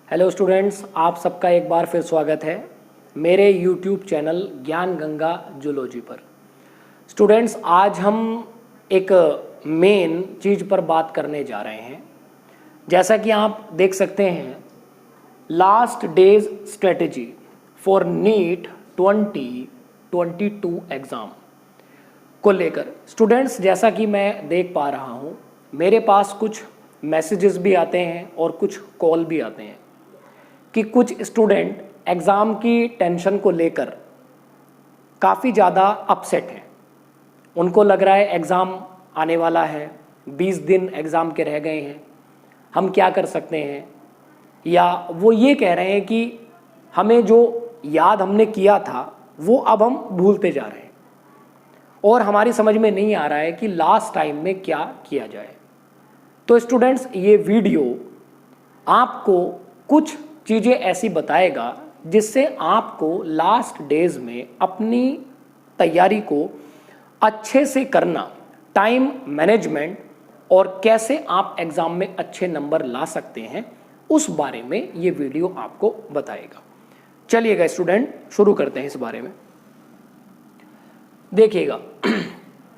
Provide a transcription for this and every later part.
Hello students, आप सबका एक बार फिर स्वागत है मेरे यूट्यूब चैनल ज्ञान गंगा जूलॉजी पर। स्टूडेंट्स, आज हम एक मेन चीज़ पर बात करने जा रहे हैं। जैसा कि आप देख सकते हैं, last days strategy for NEET 2022 exam को लेकर। स्टूडेंट्स, जैसा कि मैं देख पा रहा हूँ, मेरे पास कुछ मैसेजेस भी आते हैं और कुछ कॉल भी आते हैं कि कुछ स्टूडेंट एग्ज़ाम की टेंशन को लेकर काफ़ी ज़्यादा अपसेट हैं। उनको लग रहा है एग्ज़ाम आने वाला है, 20 दिन एग्ज़ाम के रह गए हैं, हम क्या कर सकते हैं। या वो ये कह रहे हैं कि हमें जो याद हमने किया था वो अब हम भूलते जा रहे हैं और हमारी समझ में नहीं आ रहा है कि लास्ट टाइम में क्या किया जाए। तो स्टूडेंट्स, ये वीडियो आपको कुछ चीज़ें ऐसी बताएगा जिससे आपको लास्ट डेज में अपनी तैयारी को अच्छे से करना, टाइम मैनेजमेंट और कैसे आप एग्ज़ाम में अच्छे नंबर ला सकते हैं, उस बारे में ये वीडियो आपको बताएगा। चलिएगा स्टूडेंट, शुरू करते हैं इस बारे में। देखिएगा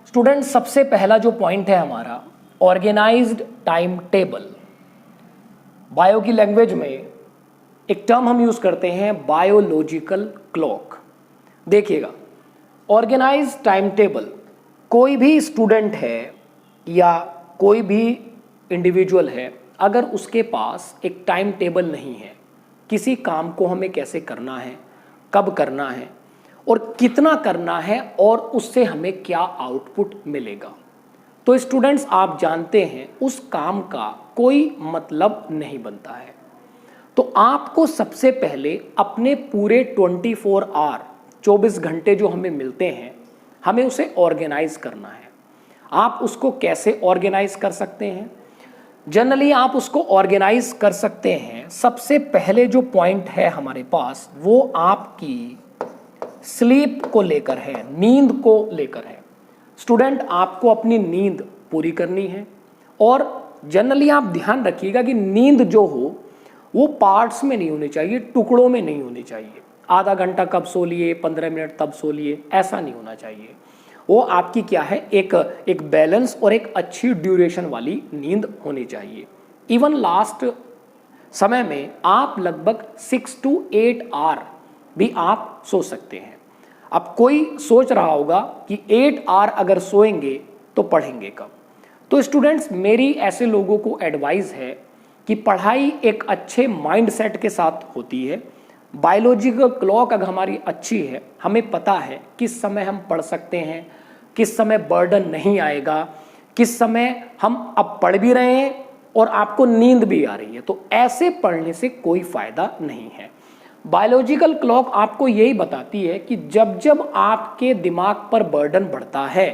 स्टूडेंट, सबसे पहला जो पॉइंट है हमारा, ऑर्गेनाइज्ड टाइम टेबल। बायो की लैंग्वेज में एक टर्म हम यूज करते हैं, बायोलॉजिकल क्लॉक। देखिएगा, ऑर्गेनाइज टाइम टेबल, कोई भी स्टूडेंट है या कोई भी इंडिविजुअल है, अगर उसके पास एक टाइम टेबल नहीं है, किसी काम को हमें कैसे करना है, कब करना है और कितना करना है और उससे हमें क्या आउटपुट मिलेगा, तो स्टूडेंट्स आप जानते हैं उस काम का कोई मतलब नहीं बनता है। तो आपको सबसे पहले अपने पूरे 24 आवर 24 घंटे जो हमें मिलते हैं, हमें उसे ऑर्गेनाइज करना है। आप उसको कैसे ऑर्गेनाइज कर सकते हैं? जनरली आप उसको ऑर्गेनाइज कर सकते हैं, सबसे पहले जो पॉइंट है हमारे पास वो आपकी स्लीप को लेकर है, नींद को लेकर है। स्टूडेंट, आपको अपनी नींद पूरी करनी है और जनरली आप ध्यान रखिएगा कि नींद जो हो वो पार्ट्स में नहीं होनी चाहिए, टुकड़ों में नहीं होनी चाहिए। आधा घंटा कब सो लिए, 15 मिनट तब सो लिए, ऐसा नहीं होना चाहिए। वो आपकी क्या है, एक बैलेंस और एक अच्छी ड्यूरेशन वाली नींद होनी चाहिए। इवन लास्ट समय में आप लगभग 6 to 8 आवर भी आप सो सकते हैं। अब कोई सोच रहा होगा कि 8 आवर अगर सोएंगे तो पढ़ेंगे कब? तो स्टूडेंट्स, मेरी ऐसे लोगों को एडवाइस है कि पढ़ाई एक अच्छे माइंडसेट के साथ होती है। बायोलॉजिकल क्लॉक अगर हमारी अच्छी है, हमें पता है किस समय हम पढ़ सकते हैं, किस समय बर्डन नहीं आएगा, किस समय हम अब पढ़ भी रहे हैं और आपको नींद भी आ रही है, तो ऐसे पढ़ने से कोई फायदा नहीं है। बायोलॉजिकल क्लॉक आपको यही बताती है कि जब जब आपके दिमाग पर बर्डन बढ़ता है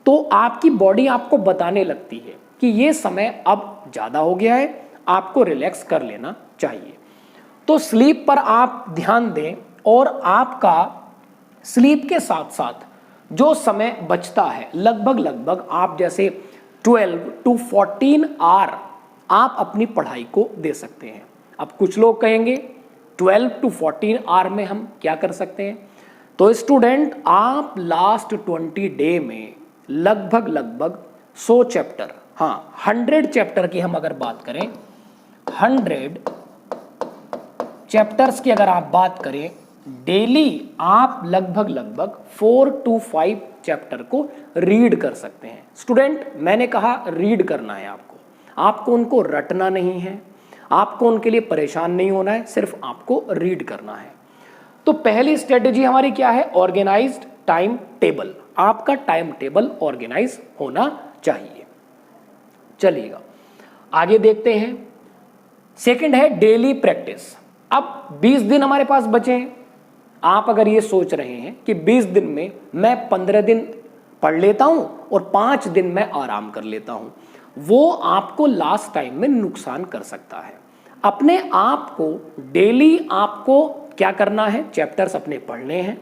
तो आपकी बॉडी आपको बताने लगती है कि ये समय अब ज़्यादा हो गया है, आपको रिलैक्स कर लेना चाहिए। तो स्लीप पर आप ध्यान दें और आपका स्लीप के साथ साथ जो समय बचता है, लगभग आप जैसे 12 to 14 आवर आप अपनी पढ़ाई को दे सकते हैं। अब कुछ लोग कहेंगे 12 to 14 आवर में हम क्या कर सकते हैं? तो स्टूडेंट, आप लास्ट 20 डे में लगभग 100 चैप्टर, हाँ 100 चैप्टर की हम अगर बात करें, 100 चैप्टर्स की अगर आप बात करें, डेली आप लगभग 4 to 5 चैप्टर को रीड कर सकते हैं। स्टूडेंट, मैंने कहा रीड करना है आपको उनको रटना नहीं है, आपको उनके लिए परेशान नहीं होना है, सिर्फ आपको रीड करना है। तो पहली स्ट्रेटेजी हमारी क्या है? Organised time table. आपका टाइम टेबल ऑर्गेनाइज होना चाहिए। चलिएगा आगे देखते हैं। सेकंड है डेली प्रैक्टिस। अब 20 दिन हमारे पास बचे हैं। आप अगर ये सोच रहे हैं कि 20 दिन में मैं 15 दिन पढ़ लेता हूं और 5 दिन मैं आराम कर लेता हूं, वो आपको लास्ट टाइम में नुकसान कर सकता है। अपने आप को डेली आपको क्या करना है? चैप्टर्स अपने पढ़ने हैं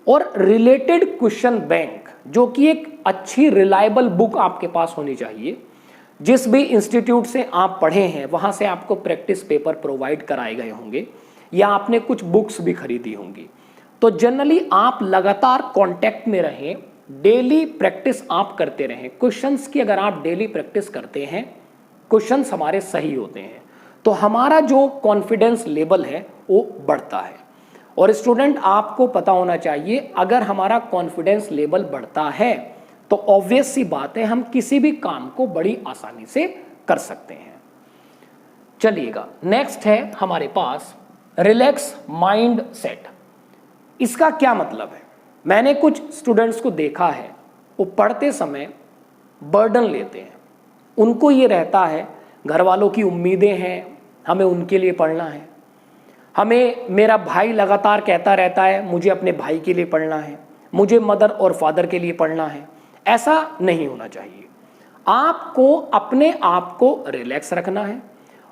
और रिलेटेड क्वेश्चन बैंक, जो कि एक अच्छी रिलायबल बुक आपके पास होनी चाहिए, जिस भी इंस्टीट्यूट से आप पढ़े हैं वहाँ से आपको प्रैक्टिस पेपर प्रोवाइड कराए गए होंगे या आपने कुछ बुक्स भी खरीदी होंगी। तो जनरली आप लगातार कांटेक्ट में रहें, डेली प्रैक्टिस आप करते रहें। क्वेश्चंस की अगर आप डेली प्रैक्टिस करते हैं, क्वेश्चंस हमारे सही होते हैं, तो हमारा जो कॉन्फिडेंस लेवल है वो बढ़ता है। और स्टूडेंट आपको पता होना चाहिए, अगर हमारा कॉन्फिडेंस लेवल बढ़ता है तो ऑब्वियस सी बात है हम किसी भी काम को बड़ी आसानी से कर सकते हैं। चलिएगा, नेक्स्ट है हमारे पास रिलैक्स माइंड सेट। इसका क्या मतलब है? मैंने कुछ स्टूडेंट्स को देखा है, वो पढ़ते समय बर्डन लेते हैं। उनको ये रहता है घर वालों की उम्मीदें हैं, हमें उनके लिए पढ़ना है, हमें मेरा भाई लगातार कहता रहता है मुझे अपने भाई के लिए पढ़ना है, मुझे मदर और फादर के लिए पढ़ना है। ऐसा नहीं होना चाहिए। आपको अपने आप को रिलैक्स रखना है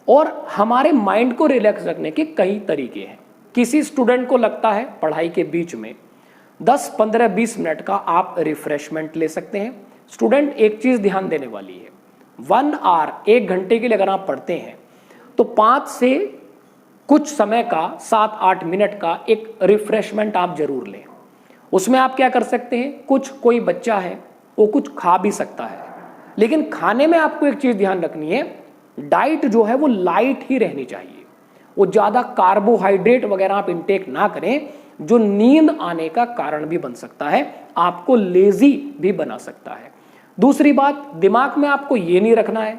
और हमारे माइंड को रिलैक्स रखने के कई तरीके हैं। किसी स्टूडेंट को लगता है पढ़ाई के बीच में 10, 15, 20 मिनट का आप रिफ्रेशमेंट ले सकते हैं। स्टूडेंट एक चीज ध्यान देने वाली है, 1 आवर 1 घंटे के लिए अगर आप पढ़ते हैं तो 5 से कुछ समय का 7-8 मिनट का एक रिफ्रेशमेंट आप जरूर लें। उसमें आप क्या कर सकते हैं, कोई बच्चा है वो कुछ खा भी सकता है, लेकिन खाने में आपको एक चीज ध्यान रखनी है, डाइट जो है वो लाइट ही रहनी चाहिए। वो ज्यादा कार्बोहाइड्रेट वगैरह आप इंटेक ना करें, जो नींद आने का कारण भी बन सकता है, आपको लेजी भी बना सकता है। दूसरी बात, दिमाग में आपको ये नहीं रखना है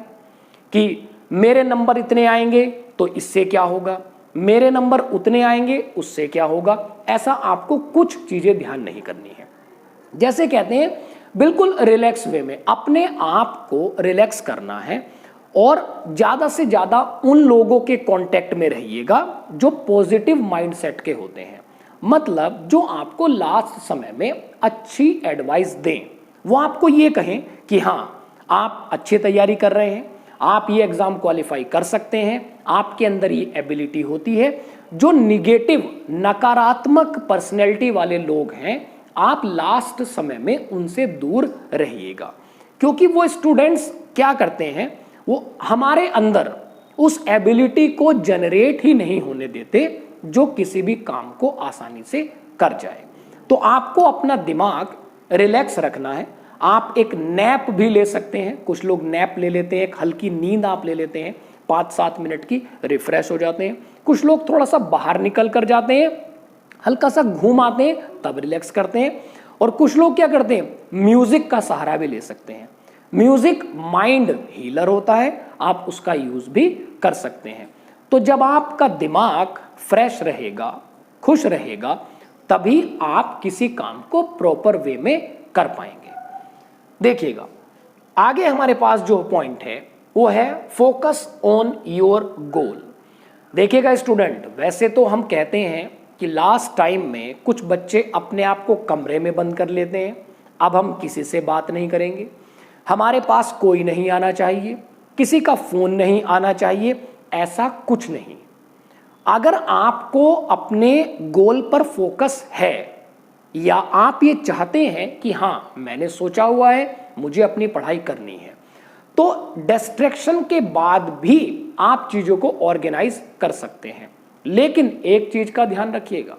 कि मेरे नंबर इतने आएंगे तो इससे क्या होगा, मेरे नंबर उतने आएंगे उससे क्या होगा। ऐसा आपको कुछ चीजें ध्यान नहीं करनी है। जैसे कहते हैं बिल्कुल रिलैक्स वे में अपने आप को रिलैक्स करना है और ज्यादा से ज्यादा उन लोगों के कांटेक्ट में रहिएगा जो पॉजिटिव माइंडसेट के होते हैं। मतलब जो आपको लास्ट समय में अच्छी एडवाइस दें, वो आपको ये कहें कि हाँ आप अच्छी तैयारी कर रहे हैं, आप ये एग्जाम क्वालिफाई कर सकते हैं, आपके अंदर ये एबिलिटी होती है। जो निगेटिव नकारात्मक पर्सनैलिटी वाले लोग हैं, आप लास्ट समय में उनसे दूर रहिएगा, क्योंकि वो स्टूडेंट्स क्या करते हैं, वो हमारे अंदर उस एबिलिटी को जनरेट ही नहीं होने देते जो किसी भी काम को आसानी से कर जाए। तो आपको अपना दिमाग रिलैक्स रखना है। आप एक नैप भी ले सकते हैं, कुछ लोग नैप ले लेते हैं, एक हल्की नींद आप ले लेते हैं 5-7 मिनट की, रिफ्रेश हो जाते हैं। कुछ लोग थोड़ा सा बाहर निकल कर जाते हैं, हल्का सा घूम आते हैं, तब रिलैक्स करते हैं। और कुछ लोग क्या करते हैं, म्यूजिक का सहारा भी ले सकते हैं। म्यूजिक माइंड हीलर होता है, आप उसका यूज भी कर सकते हैं। तो जब आपका दिमाग फ्रेश रहेगा, खुश रहेगा, तभी आप किसी काम को प्रॉपर वे में कर पाएंगे। देखिएगा, आगे हमारे पास जो पॉइंट है वो है फोकस ऑन योर गोल। देखिएगा स्टूडेंट, वैसे तो हम कहते हैं कि लास्ट टाइम में कुछ बच्चे अपने आप को कमरे में बंद कर लेते हैं, अब हम किसी से बात नहीं करेंगे, हमारे पास कोई नहीं आना चाहिए, किसी का फोन नहीं आना चाहिए। ऐसा कुछ नहीं। अगर आपको अपने गोल पर फोकस है या आप ये चाहते हैं कि हाँ मैंने सोचा हुआ है मुझे अपनी पढ़ाई करनी है, तो डिस्ट्रैक्शन के बाद भी आप चीजों को ऑर्गेनाइज कर सकते हैं। लेकिन एक चीज का ध्यान रखिएगा,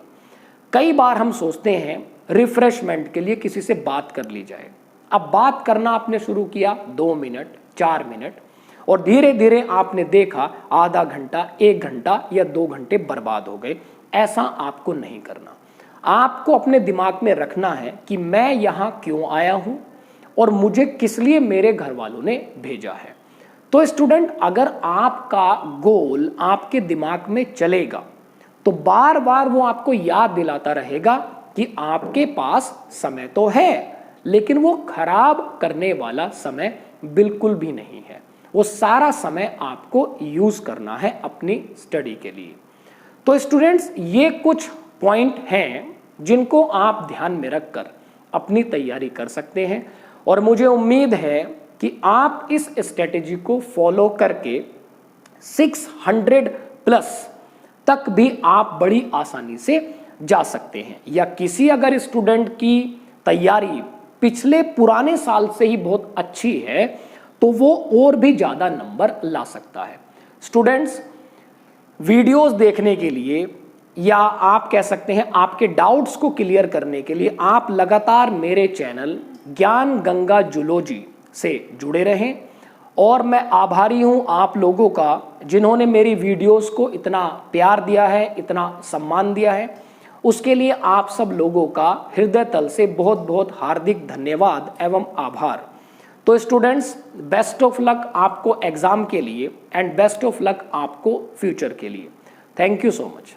कई बार हम सोचते हैं रिफ्रेशमेंट के लिए किसी से बात कर ली जाए। अब बात करना आपने शुरू किया 2 मिनट, 4 मिनट, और धीरे धीरे आपने देखा आधा घंटा, 1 घंटा या 2 घंटे बर्बाद हो गए। ऐसा आपको नहीं करना। आपको अपने दिमाग में रखना है कि मैं यहां क्यों आया हूं और मुझे किस लिए मेरे घर वालों ने भेजा है। तो स्टूडेंट, अगर आपका गोल आपके दिमाग में चलेगा तो बार बार वो आपको याद दिलाता रहेगा कि आपके पास समय तो है, लेकिन वो खराब करने वाला समय बिल्कुल भी नहीं है। वो सारा समय आपको यूज करना है अपनी स्टडी के लिए। तो स्टूडेंट्स, ये कुछ पॉइंट हैं जिनको आप ध्यान में रखकर अपनी तैयारी कर सकते हैं, और मुझे उम्मीद है कि आप इस स्ट्रेटेजी को फॉलो करके 600 प्लस तक भी आप बड़ी आसानी से जा सकते हैं। या किसी अगर स्टूडेंट की तैयारी पिछले पुराने साल से ही बहुत अच्छी है, तो वो और भी ज़्यादा नंबर ला सकता है। स्टूडेंट्स, वीडियोस देखने के लिए या आप कह सकते हैं आपके डाउट्स को क्लियर करने के लिए आप लगातार मेरे चैनल ज्ञान गंगा जूलॉजी से जुड़े रहें। और मैं आभारी हूं आप लोगों का जिन्होंने मेरी वीडियोस को इतना प्यार दिया है, इतना सम्मान दिया है। उसके लिए आप सब लोगों का हृदय तल से बहुत बहुत हार्दिक धन्यवाद एवं आभार। तो स्टूडेंट्स, बेस्ट ऑफ लक आपको एग्जाम के लिए एंड बेस्ट ऑफ लक आपको फ्यूचर के लिए। Thank you so much.